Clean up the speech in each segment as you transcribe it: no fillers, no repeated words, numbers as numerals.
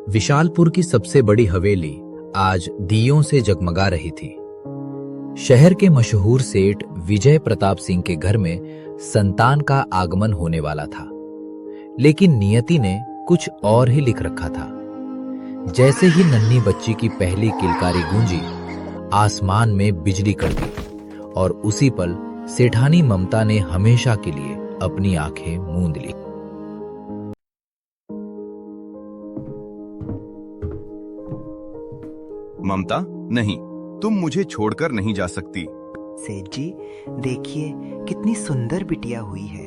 विशालपुर की सबसे बड़ी हवेली आज दियों से जगमगा रही थी। शहर के मशहूर सेठ विजय प्रताप सिंह के घर में संतान का आगमन होने वाला था, लेकिन नियति ने कुछ और ही लिख रखा था। जैसे ही नन्ही बच्ची की पहली किलकारी गूंजी, आसमान में बिजली कड़की और उसी पल सेठानी ममता ने हमेशा के लिए अपनी आंखें मूंद ली। ममता, नहीं, तुम मुझे छोड़कर नहीं जा सकती। सेठ जी, देखिए कितनी सुंदर बिटिया हुई है,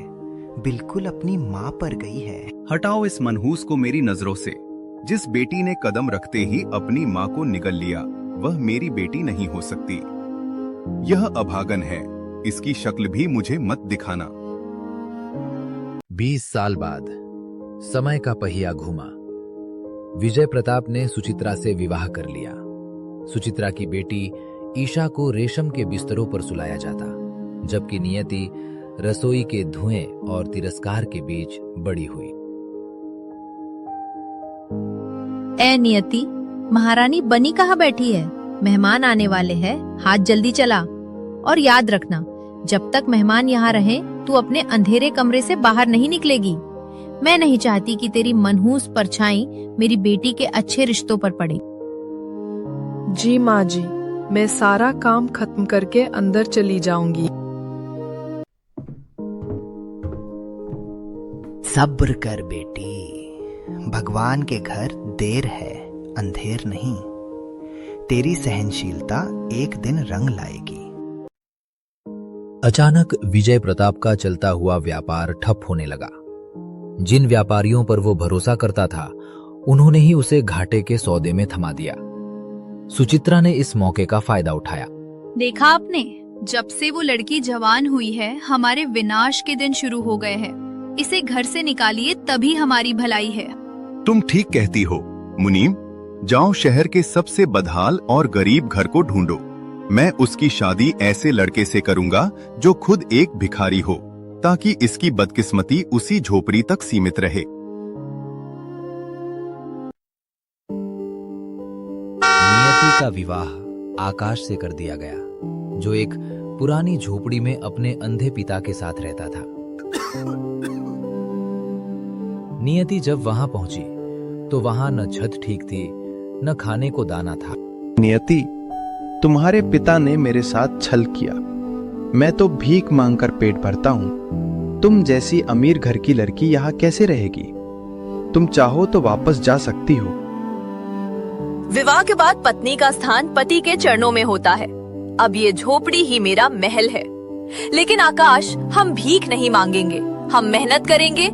बिल्कुल अपनी माँ पर गई है। हटाओ इस मनहूस को मेरी नजरों से। जिस बेटी ने कदम रखते ही अपनी माँ को निगल लिया, वह मेरी बेटी नहीं हो सकती। यह अभागन है, इसकी शक्ल भी मुझे मत दिखाना। 20 साल बाद समय का पहिया घूमा। विजय प्रताप ने सुचित्रा से विवाह कर लिया। सुचित्रा की बेटी ईशा को रेशम के बिस्तरों पर सुलाया जाता, जबकि नियति रसोई के धुएं और तिरस्कार के बीच बड़ी हुई। ए नियति, महारानी बनी कहाँ बैठी है? मेहमान आने वाले हैं, हाथ जल्दी चला। और याद रखना, जब तक मेहमान यहाँ रहे तू अपने अंधेरे कमरे से बाहर नहीं निकलेगी। मैं नहीं चाहती कि तेरी मनहूस परछाई मेरी बेटी के अच्छे रिश्तों पर पड़े। जी माँ जी, मैं सारा काम खत्म करके अंदर चली जाऊंगी। सब्र कर बेटी, भगवान के घर देर है, अंधेर नहीं। तेरी सहनशीलता एक दिन रंग लाएगी। अचानक विजय प्रताप का चलता हुआ व्यापार ठप होने लगा। जिन व्यापारियों पर वो भरोसा करता था, उन्होंने ही उसे घाटे के सौदे में थमा दिया। सुचित्रा ने इस मौके का फायदा उठाया। देखा आपने, जब से वो लड़की जवान हुई है, हमारे विनाश के दिन शुरू हो गए हैं। इसे घर से निकालिए, तभी हमारी भलाई है। तुम ठीक कहती हो मुनीम। जाओ, शहर के सबसे बदहाल और गरीब घर को ढूंढो। मैं उसकी शादी ऐसे लड़के से करूंगा जो खुद एक भिखारी हो, ताकि इसकी बदकिस्मती उसी झोपड़ी तक सीमित रहे। नियति का विवाह आकाश से कर दिया गया, जो एक पुरानी झोपड़ी में अपने अंधे पिता के साथ रहता था। नियति जब वहां पहुंची तो वहां न छत ठीक थी, न खाने को दाना था। नियति, तुम्हारे पिता ने मेरे साथ छल किया। मैं तो भीख मांगकर पेट भरता हूँ। तुम जैसी अमीर घर की लड़की यहाँ कैसे रहेगी? तुम चाहो तो वापस जा सकती हो। विवाह के बाद पत्नी का स्थान पति के चरणों में होता है। अब ये झोपड़ी ही मेरा महल है। लेकिन आकाश, हम भीख नहीं मांगेंगे, हम मेहनत करेंगे।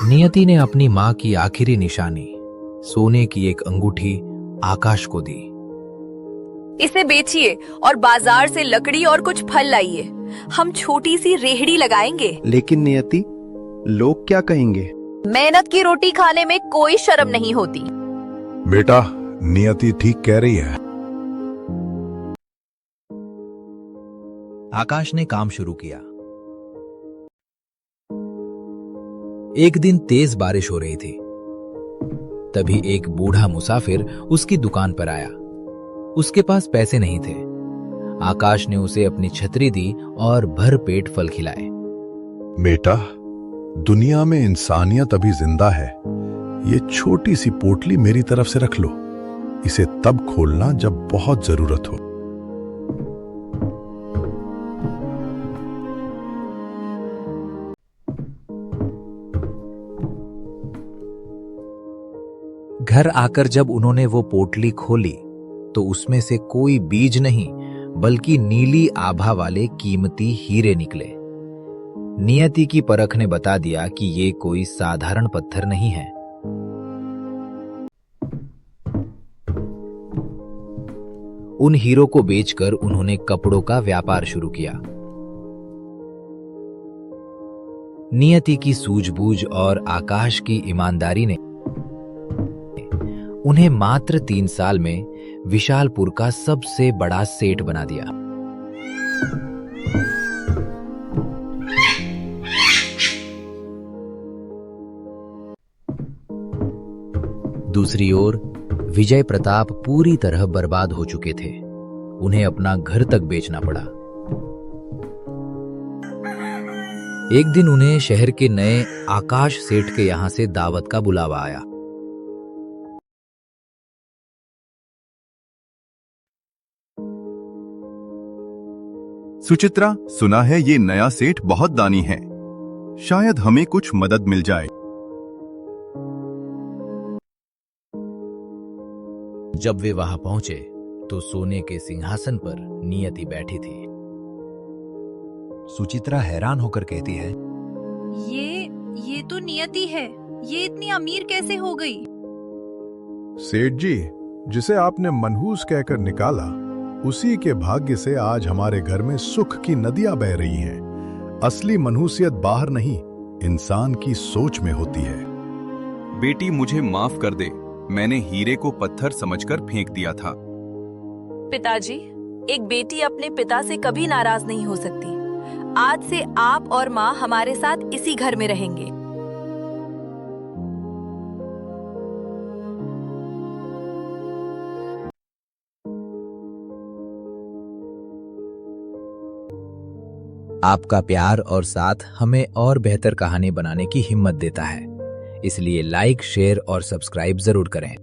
नियति ने अपनी माँ की आखिरी निशानी, सोने की एक अंगूठी, आकाश को दी। इसे बेचिए और बाजार से लकड़ी और कुछ फल लाइए। हम छोटी सी रेहड़ी लगाएंगे। लेकिन नियति, लोग क्या कहेंगे? मेहनत की रोटी खाने में कोई शर्म नहीं होती। बेटा, नियति ठीक कह रही है। आकाश ने काम शुरू किया। एक दिन तेज बारिश हो रही थी। तभी एक बूढ़ा मुसाफिर उसकी दुकान पर आया। उसके पास पैसे नहीं थे। आकाश ने उसे अपनी छतरी दी और भर पेट फल खिलाए। बेटा, दुनिया में इंसानियत अभी जिंदा है। ये छोटी सी पोटली मेरी तरफ से रख लो। इसे तब खोलना जब बहुत जरूरत हो। घर आकर जब उन्होंने वो पोटली खोली तो उसमें से कोई बीज नहीं, बल्कि नीली आभा वाले कीमती हीरे निकले। नियति की परख ने बता दिया कि ये कोई साधारण पत्थर नहीं है। उन हीरों को बेचकर उन्होंने कपड़ों का व्यापार शुरू किया। नियति की सूझबूझ और आकाश की ईमानदारी ने उन्हें मात्र 3 साल में विशालपुर का सबसे बड़ा सेठ बना दिया। दूसरी ओर विजय प्रताप पूरी तरह बर्बाद हो चुके थे। उन्हें अपना घर तक बेचना पड़ा। एक दिन उन्हें शहर के नए आकाश सेठ के यहां से दावत का बुलावा आया। सुचित्रा, सुना है ये नया सेठ बहुत दानी है, शायद हमें कुछ मदद मिल जाए। जब वे वहां पहुंचे तो सोने के सिंहासन पर नियति बैठी थी। सुचित्रा हैरान होकर कहती है, ये तो नियति है। ये इतनी अमीर कैसे हो गई? सेठ जी, जिसे आपने मनहूस कहकर निकाला, उसी के भाग्य से आज हमारे घर में सुख की नदियां बह रही हैं। असली मनहूसियत बाहर नहीं, इंसान की सोच में होती है। बेटी, मुझे माफ कर दे, मैंने हीरे को पत्थर समझकर फेंक दिया था। पिताजी, एक बेटी अपने पिता से कभी नाराज नहीं हो सकती। आज से आप और माँ हमारे साथ इसी घर में रहेंगे। आपका प्यार और साथ हमें और बेहतर कहानी बनाने की हिम्मत देता है, इसलिए लाइक, शेयर और सब्सक्राइब जरूर करें।